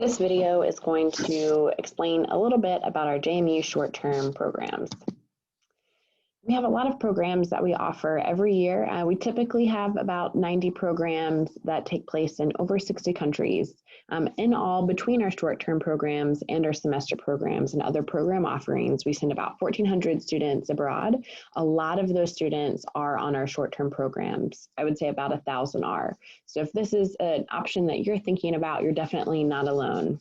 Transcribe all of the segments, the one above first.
This video is going to explain a little bit about our JMU short-term programs. We have a lot of programs that we offer every year. We typically have about 90 programs that take place in over 60 countries. In all, between our short-term programs and our semester programs and other program offerings, we send about 1,400 students abroad. A lot of those students are on our short-term programs. I would say about 1,000 are. So if this is an option that you're thinking about, you're definitely not alone.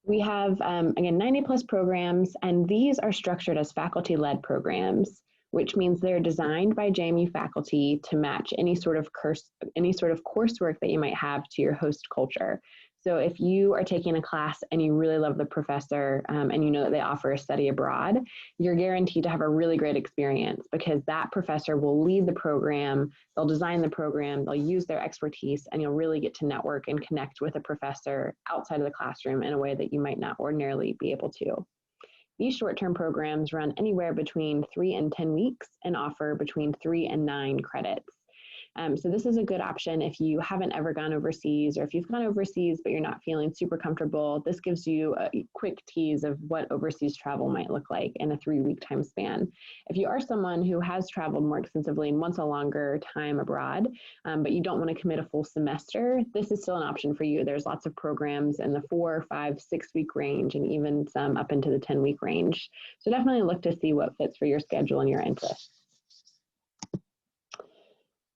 We have, again, 90 plus programs, and these are structured as faculty-led programs, which means they're designed by JMU faculty to match any sort of coursework that you might have to your host culture. So if you are taking a class and you really love the professor and you know that they offer a study abroad, you're guaranteed to have a really great experience because that professor will lead the program, they'll design the program, they'll use their expertise, and you'll really get to network and connect with a professor outside of the classroom in a way that you might not ordinarily be able to. These short-term programs run anywhere between 3 and 10 weeks and offer between 3 and 9 credits. So this is a good option if you haven't ever gone overseas, or if you've gone overseas but you're not feeling super comfortable. This gives you a quick tease of what overseas travel might look like in a 3-week time span. If you are someone who has traveled more extensively and wants a longer time abroad, but you don't want to commit a full semester, this is still an option for you. There's lots of programs in the 4, 5, 6 week range, and even some up into the 10-week range. So definitely look to see what fits for your schedule and your interests.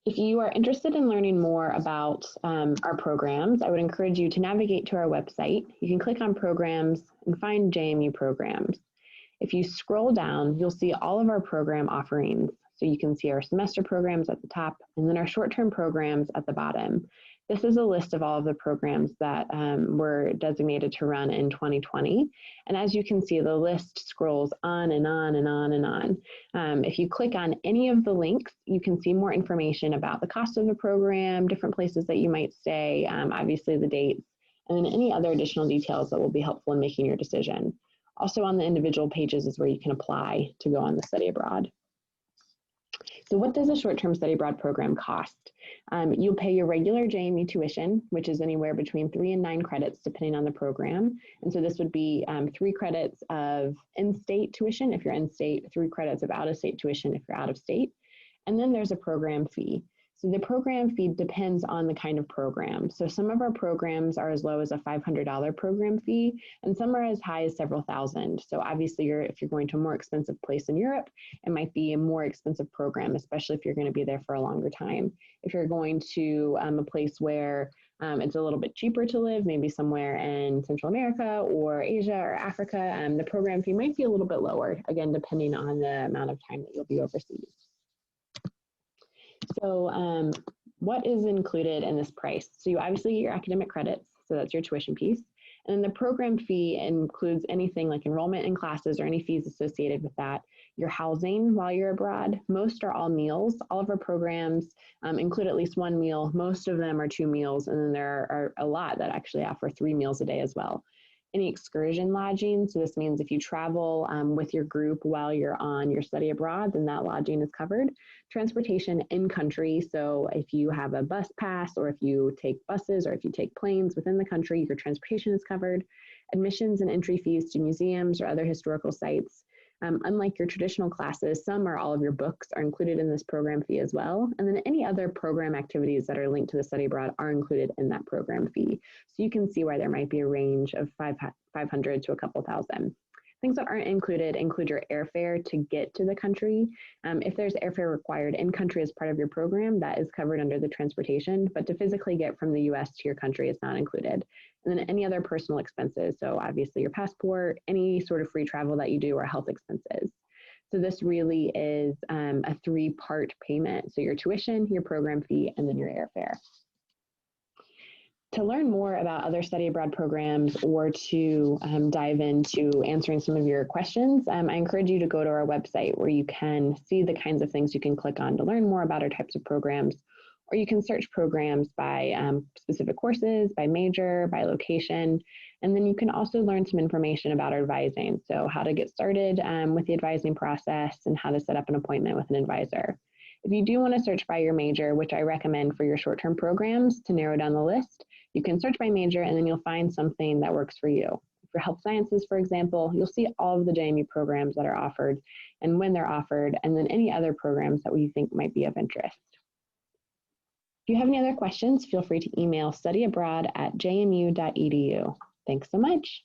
If you are interested in learning more about our programs, I would encourage you to navigate to our website. You can click on programs and find JMU programs. If you scroll down, you'll see all of our program offerings. So you can see our semester programs at the top and then our short-term programs at the bottom. This is a list of all of the programs that were designated to run in 2020. And as you can see, the list scrolls on and on and on and on. If you click on any of the links, you can see more information about the cost of the program, different places that you might stay, obviously the dates, and then any other additional details that will be helpful in making your decision. Also on the individual pages is where you can apply to go on the study abroad. So what does a short-term study abroad program cost? You'll pay your regular JMU tuition, which is anywhere between 3 and 9 credits, depending on the program. And so this would be 3 credits of in-state tuition if you're in-state, 3 credits of out-of-state tuition if you're out-of-state. And then there's a program fee. So the program fee depends on the kind of program. So some of our programs are as low as a $500 program fee, and some are as high as several thousand. So obviously, if you're going to a more expensive place in Europe, it might be a more expensive program, especially if you're going to be there for a longer time. If you're going to a place where it's a little bit cheaper to live, maybe somewhere in Central America or Asia or Africa, the program fee might be a little bit lower, again, depending on the amount of time that you'll be overseas. So what is included in this price? So you obviously get your academic credits, so that's your tuition piece. And then the program fee includes anything like enrollment in classes or any fees associated with that. Your housing while you're abroad. Most are all meals. All of our programs include at least 1 meal. Most of them are 2 meals, and then there are a lot that actually offer 3 meals a day as well. Any excursion lodging, so this means if you travel with your group while you're on your study abroad, then that lodging is covered. Transportation in country, so if you have a bus pass or if you take buses or if you take planes within the country, your transportation is covered. Admissions and entry fees to museums or other historical sites. Unlike your traditional classes, some or all of your books are included in this program fee as well. And then any other program activities that are linked to the study abroad are included in that program fee. So you can see why there might be a range of 500 to a couple thousand. Things that aren't included include your airfare to get to the country. If there's airfare required in country as part of your program, that is covered under the transportation, but to physically get from the US to your country is not included. And then any other personal expenses, so obviously your passport, any sort of free travel that you do, or health expenses. So this really is a 3-part payment. So your tuition, your program fee, and then your airfare. To learn more about other study abroad programs or to dive into answering some of your questions, I encourage you to go to our website where you can see the kinds of things you can click on to learn more about our types of programs, or you can search programs by specific courses, by major, by location, and then you can also learn some information about our advising, so how to get started with the advising process and how to set up an appointment with an advisor. If you do want to search by your major, which I recommend for your short-term programs to narrow down the list, You can search by major and then you'll find something that works for you. For health sciences, for example, you'll see all of the JMU programs that are offered and when they're offered, and then any other programs that we think might be of interest. If you have any other questions, feel free to email studyabroad@jmu.edu. Thanks so much.